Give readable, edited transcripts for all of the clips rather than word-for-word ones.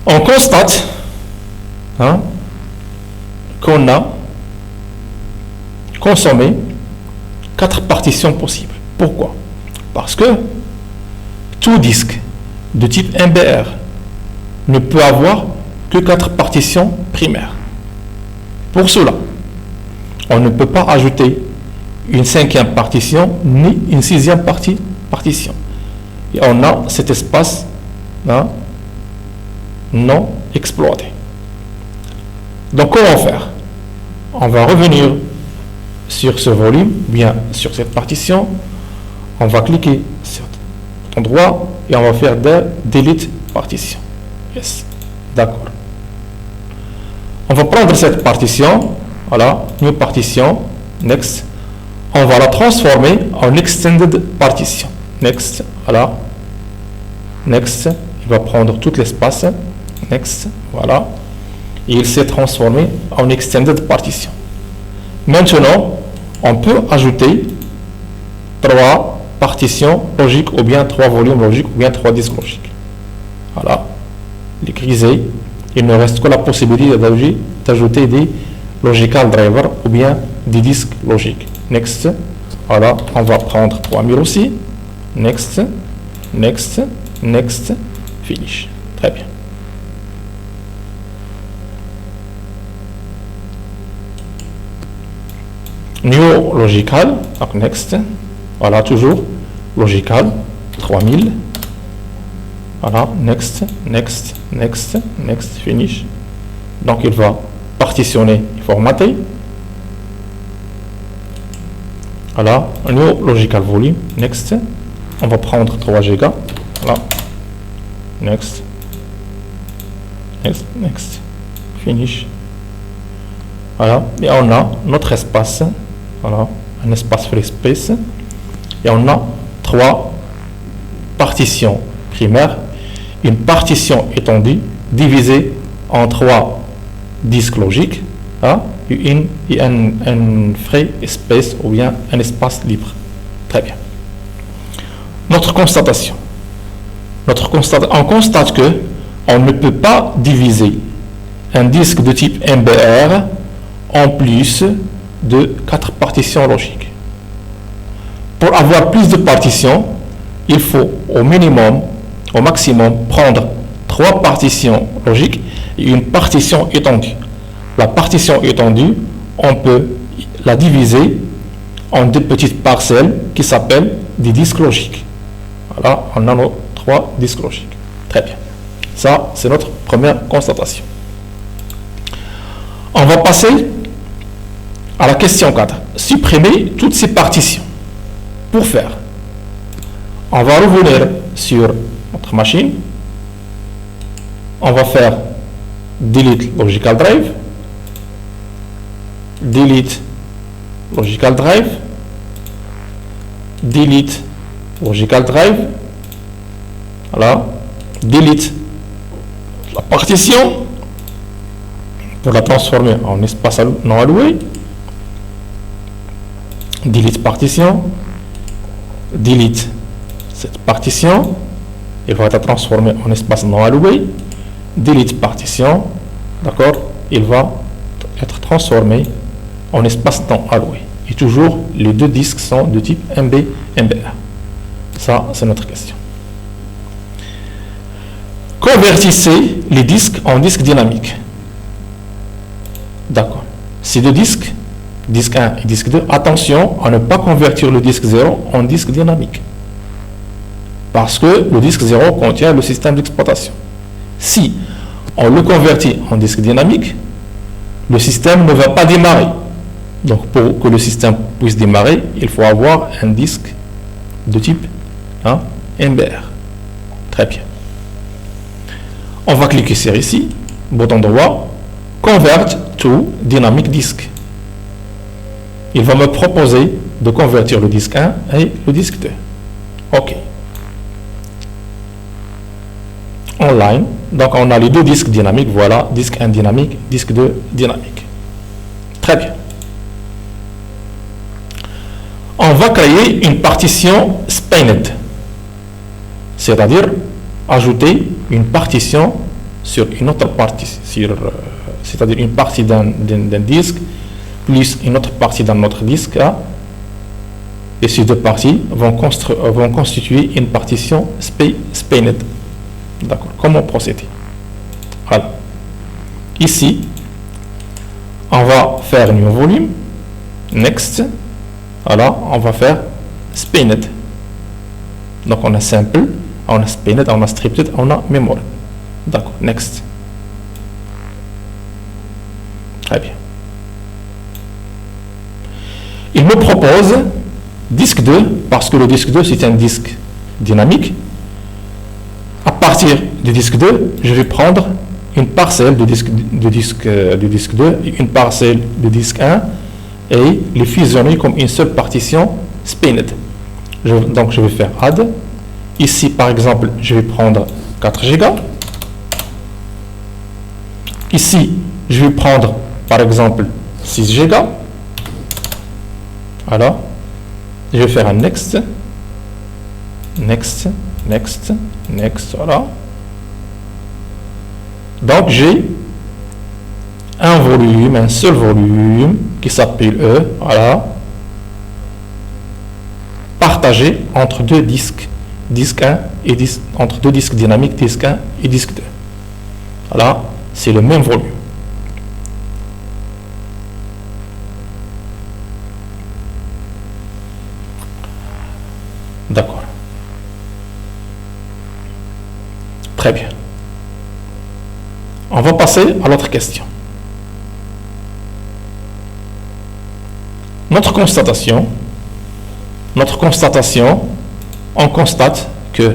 On constate qu'on a consommé 4 partitions possibles. Pourquoi? Parce que tout disque de type MBR ne peut avoir que 4 partitions primaires. Pour cela, on ne peut pas ajouter une 5e partition ni une 6e partition. Et on a cet espace non exploité. Donc comment faire? On va revenir sur ce volume, bien sur cette partition. On va cliquer sur cet endroit et on va faire delete partition. Yes, d'accord. On va prendre cette partition, voilà, new partition, next. On va la transformer en extended partition. Next, voilà. Next, il va prendre tout l'espace. Next, voilà. Et il s'est transformé en extended partition. Maintenant, on peut ajouter 3 partitions logiques ou bien 3 volumes logiques ou bien 3 disques logiques. Voilà. Les grisés, il ne reste que la possibilité d'ajouter des logical drivers ou bien des disques logiques. Next. Voilà, on va prendre 3000 aussi. Next, next, next, finish. Très bien. New logical, donc next. Voilà, toujours logical, 3000. Voilà, next, next, next, next, finish. Donc il va partitionner et formater. Voilà, new logical volume, next. On va prendre 3 gigas. Voilà, next, next, next, finish. Voilà, et on a notre espace. Voilà, un espace free space. Et on a 3 partitions primaires. Une partition étendue divisée en 3 disques logiques et un free space ou bien un espace libre. Très bien. Notre constatation. On constate que on ne peut pas diviser un disque de type MBR en plus de 4 partitions logiques. Pour avoir plus de partitions, il faut au maximum prendre 3 partitions logiques et une partition étendue. La partition étendue, on peut la diviser en 2 petites parcelles qui s'appellent des disques logiques. Voilà, on a nos 3 disques logiques. Très bien. Ça, c'est notre première constatation. On va passer à la question 4. Supprimer toutes ces partitions. Pour faire, on va revenir sur notre machine. On va faire delete logical drive. Delete logical drive. Delete logical drive. Voilà. Delete la partition pour la transformer en espace non alloué. Delete partition. Delete cette partition. Il va être transformé en espace non alloué. Delete partition. D'accord. Il va être transformé en espace non alloué. Et toujours, les 2 disques sont de type MBR. Ça, c'est notre question. Convertissez les disques en disques dynamiques. D'accord. Ces 2 disques, disque 1 et disque 2, attention à ne pas convertir le disque 0 en disque dynamique. Parce que le disque 0 contient le système d'exploitation. Si on le convertit en disque dynamique, le système ne va pas démarrer. Donc pour que le système puisse démarrer, il faut avoir un disque de type MBR. Très bien. On va cliquer sur ici, bouton droit, Convert to Dynamic Disk. Il va me proposer de convertir le disque 1 et le disque 2. OK. Online. Donc on a les 2 disques dynamiques. Voilà, disque 1 dynamique, disque 2 dynamique. Très bien. On va créer une partition spanned. C'est-à-dire ajouter une partition sur une autre partie, c'est-à-dire une partie d'un disque, plus une autre partie d'un autre disque, hein, et ces deux parties vont constituer une partition SPANed. D'accord. Comment procéder? Voilà. Ici, on va faire new volume, next. Voilà, on va faire SPANed. Donc on a simple, on a SPANed, on a stripped, on a memory. D'accord, next. Très bien. Il me propose disque 2, parce que le disque 2 c'est un disque dynamique. À partir du disque 2, je vais prendre une parcelle du disque 2 et une parcelle du disque 1 et les fusionner comme une seule partition SPANed. Donc je vais faire add. Ici par exemple, je vais prendre 4 Go. Ici, je vais prendre par exemple 6 Go. Alors, je vais faire un next, next, next, next, voilà. Donc j'ai un volume, un seul volume qui s'appelle E, voilà, partagé entre deux disques, disque 1 et entre deux disques dynamiques, disque 1 et disque 2. Voilà, c'est le même volume. D'accord. Très bien. On va passer à l'autre question. Notre constatation, on constate que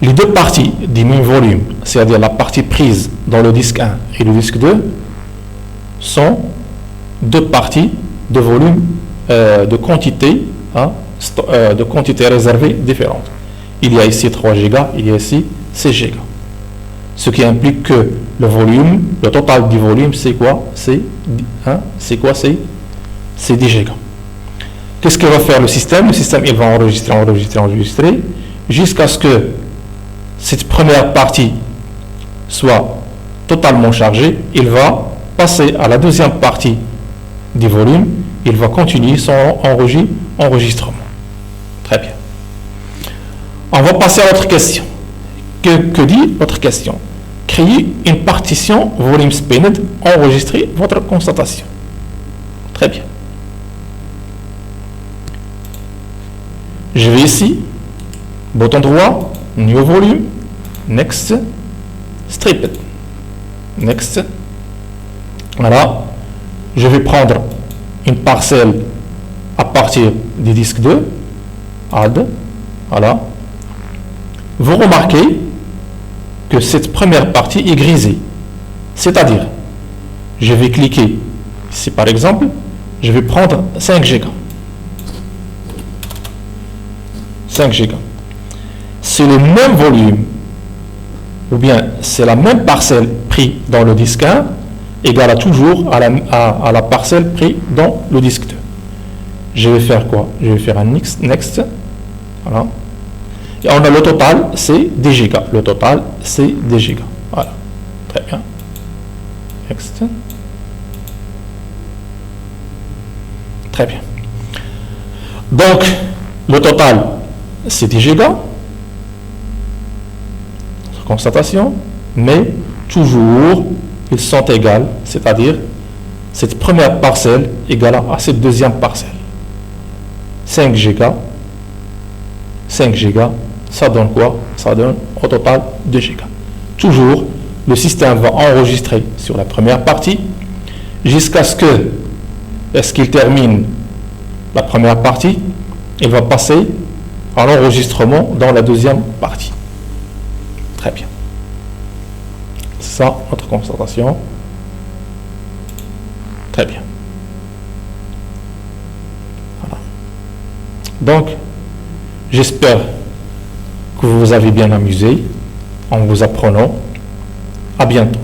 les deux parties du même volume, c'est-à-dire la partie prise dans le disque 1 et le disque 2, sont deux parties de volume de quantité, hein, de quantité réservée différentes. Il y a ici 3 Go, il y a ici 6 Go. Ce qui implique que le volume, le total du volume, c'est quoi? C'est 10 Go. Qu'est-ce que va faire le système? Le système, il va enregistrer, jusqu'à ce que cette première partie soit totalement chargée. Il va passer à la deuxième partie du volume. Il va continuer son enregistrement. Très bien. On va passer à l'autre question. Que dit votre question? Créer une partition volume SPANed, enregistrer votre constatation. Très bien. Je vais ici, bouton droit, new volume, next, stripped. Next. Voilà. Je vais prendre une parcelle à partir du disque 2, add, voilà. Vous remarquez que cette première partie est grisée, c'est-à-dire, je vais cliquer ici par exemple, je vais prendre 5 Go. 5 Go. C'est le même volume, ou bien c'est la même parcelle prise dans le disque 1, égale à toujours à la parcelle prise dans le disque 2. Je vais faire quoi? Je vais faire un next. Voilà. Et on a le total, c'est 10 Go. Le total, c'est 10 Go. Voilà. Très bien. Next. Très bien. Donc, le total, c'est 10 Go. Constatation. Mais, toujours, ils sont égales, c'est-à-dire, cette première parcelle égale à cette deuxième parcelle. 5 Go. 5 Go. Ça donne quoi? Ça donne au total 2 Go. Toujours, le système va enregistrer sur la première partie jusqu'à ce qu'il termine la première partie, il va passer à l'enregistrement dans la deuxième partie. Très bien. C'est ça, notre constatation. Très bien. Voilà. Donc, j'espère que vous vous avez bien amusé en vous apprenant. À bientôt.